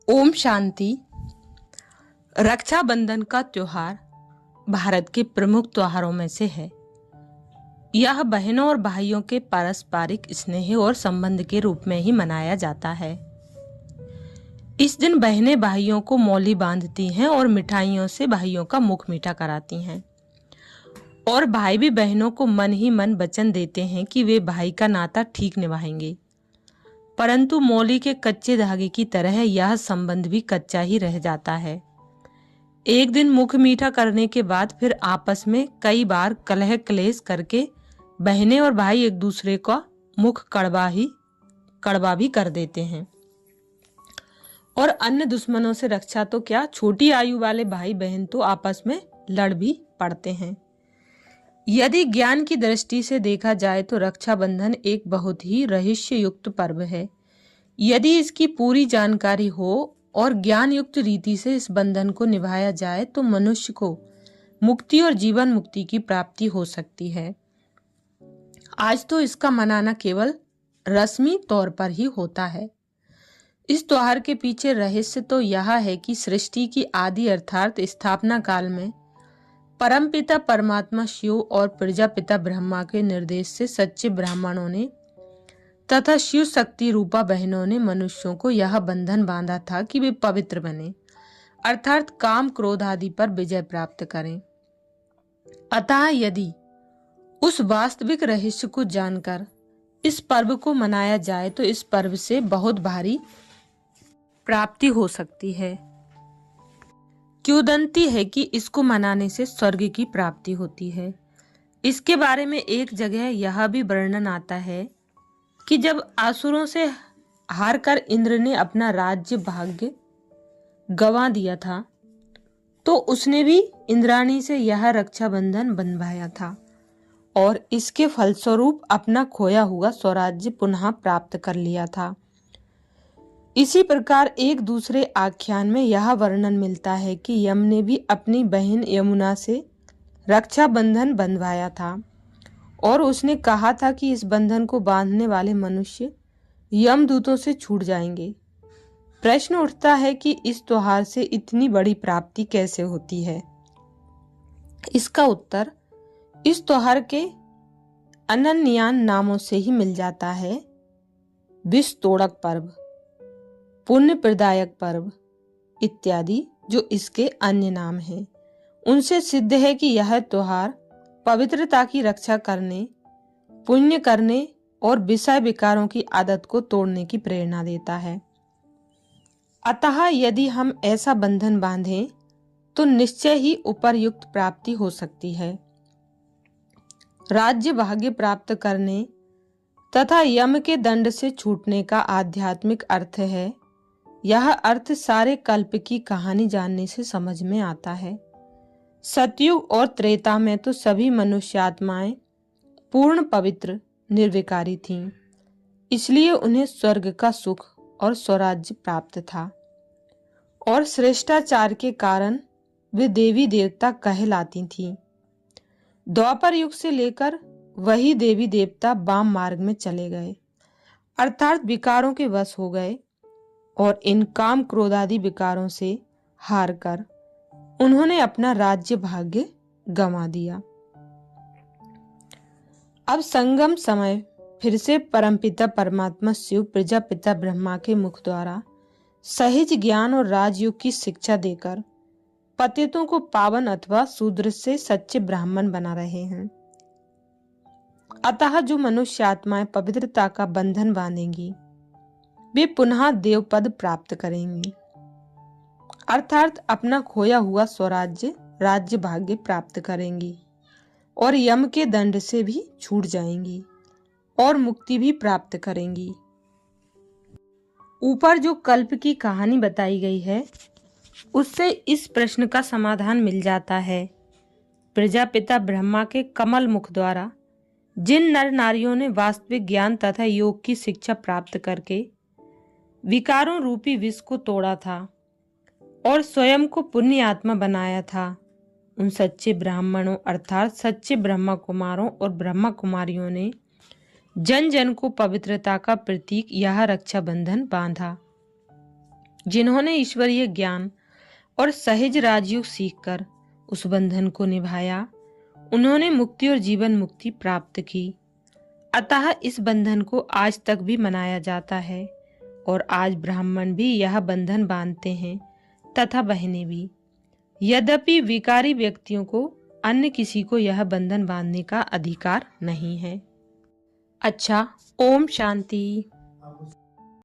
ओम शांति। रक्षाबंधन का त्योहार भारत के प्रमुख त्योहारों में से है। यह बहनों और भाइयों के पारस्परिक स्नेह और संबंध के रूप में ही मनाया जाता है। इस दिन बहनें भाइयों को मौली बांधती हैं और मिठाइयों से भाइयों का मुख मीठा कराती हैं, और भाई भी बहनों को मन ही मन वचन देते हैं कि वे भाई का नाता ठीक निभाएंगे। परंतु मौली के कच्चे धागे की तरह यह संबंध भी कच्चा ही रह जाता है। एक दिन मुख मीठा करने के बाद फिर आपस में कई बार कलह क्लेश करके बहनें और भाई एक दूसरे का मुख कड़वा भी कर देते हैं। और अन्य दुश्मनों से रक्षा तो क्या, छोटी आयु वाले भाई बहन तो आपस में लड़ भी पड़ते हैं। यदि ज्ञान की दृष्टि से देखा जाए तो रक्षाबंधन एक बहुत ही रहस्य युक्त पर्व है। यदि इसकी पूरी जानकारी हो और ज्ञान युक्त रीति से इस बंधन को निभाया जाए तो मनुष्य को मुक्ति और जीवन मुक्ति की प्राप्ति हो सकती है। आज तो इसका मनाना केवल रस्मी तौर पर ही होता है। इस त्योहार के पीछे रहस्य तो यह है कि सृष्टि की आदि अर्थात स्थापना काल में परमपिता परमात्मा शिव और प्रजापिता ब्रह्मा के निर्देश से सच्चे ब्राह्मणों ने तथा शिव शक्ति रूपा बहनों ने मनुष्यों को यह बंधन बांधा था कि वे पवित्र बने, अर्थात काम क्रोध आदि पर विजय प्राप्त करें। अतः यदि उस वास्तविक रहस्य को जानकर इस पर्व को मनाया जाए तो इस पर्व से बहुत भारी प्राप्ति हो सकती है। किंवदंती है कि इसको मनाने से स्वर्ग की प्राप्ति होती है। इसके बारे में एक जगह यह भी वर्णन आता है कि जब असुरों से हारकर इंद्र ने अपना राज्य भाग्य गंवा दिया था तो उसने भी इंद्राणी से यह रक्षाबंधन बंधवाया था और इसके फलस्वरूप अपना खोया हुआ स्वराज्य पुनः प्राप्त कर लिया था। इसी प्रकार एक दूसरे आख्यान में यह वर्णन मिलता है कि यम ने भी अपनी बहन यमुना से रक्षाबंधन बंधवाया था और उसने कहा था कि इस बंधन को बांधने वाले मनुष्य यमदूतों से छूट जाएंगे। प्रश्न उठता है कि इस त्योहार से इतनी बड़ी प्राप्ति कैसे होती है। इसका उत्तर इस त्योहार के अनन्यान नामों से ही मिल जाता है। विष तोड़क पर्व, पुण्य प्रदायक पर्व इत्यादि जो इसके अन्य नाम हैं। उनसे सिद्ध है कि यह त्योहार पवित्रता की रक्षा करने, पुण्य करने और विषय विकारों की आदत को तोड़ने की प्रेरणा देता है। अतः यदि हम ऐसा बंधन बांधें तो निश्चय ही उपर्युक्त प्राप्ति हो सकती है। राज्य भाग्य प्राप्त करने तथा यम के दंड से छूटने का आध्यात्मिक अर्थ है। यह अर्थ सारे कल्प की कहानी जानने से समझ में आता है। सतयुग और त्रेता में तो सभी मनुष्य आत्माएं पूर्ण पवित्र निर्विकारी थीं, इसलिए उन्हें स्वर्ग का सुख और स्वराज्य प्राप्त था और श्रेष्ठाचार के कारण वे देवी देवता कहलाती थीं। द्वापर युग से लेकर वही देवी देवता वाम मार्ग में चले गए, अर्थात विकारों के वश हो गए और इन काम क्रोधादि विकारों से हार कर उन्होंने अपना राज्य भाग्य गंवा दिया। अब संगम समय फिर से परमपिता परमात्मा शिव प्रजापिता ब्रह्मा के मुख द्वारा सहज ज्ञान और राजयोग की शिक्षा देकर पतितों को पावन अथवा शूद्र से सच्चे ब्राह्मण बना रहे हैं। अतः जो मनुष्य आत्माएं पवित्रता का बंधन बांधेंगी वे पुनः देवपद प्राप्त करेंगी, अर्थात अपना खोया हुआ स्वराज्य राज्य भाग्य प्राप्त करेंगी और यम के दंड से भी छूट जाएंगी और मुक्ति भी प्राप्त करेंगी। ऊपर जो कल्प की कहानी बताई गई है उससे इस प्रश्न का समाधान मिल जाता है। प्रजापिता ब्रह्मा के कमल मुख द्वारा जिन नर नारियों ने वास्तविक ज्ञान तथा योग की शिक्षा प्राप्त करके विकारों रूपी विष को तोड़ा था और स्वयं को पुण्य आत्मा बनाया था, उन सच्चे ब्राह्मणों अर्थात सच्चे ब्रह्मा कुमारों और ब्रह्मा कुमारियों ने जन जन को पवित्रता का प्रतीक यह रक्षाबंधन बांधा। जिन्होंने ईश्वरीय ज्ञान और सहज राजयोग सीखकर उस बंधन को निभाया, उन्होंने मुक्ति और जीवन मुक्ति प्राप्त की। अतः इस बंधन को आज तक भी मनाया जाता है और आज ब्राह्मण भी यह बंधन बांधते हैं तथा बहनें भी। यद्यपि विकारी व्यक्तियों को अन्य किसी को यह बंधन बांधने का अधिकार नहीं है। अच्छा, ओम शांति।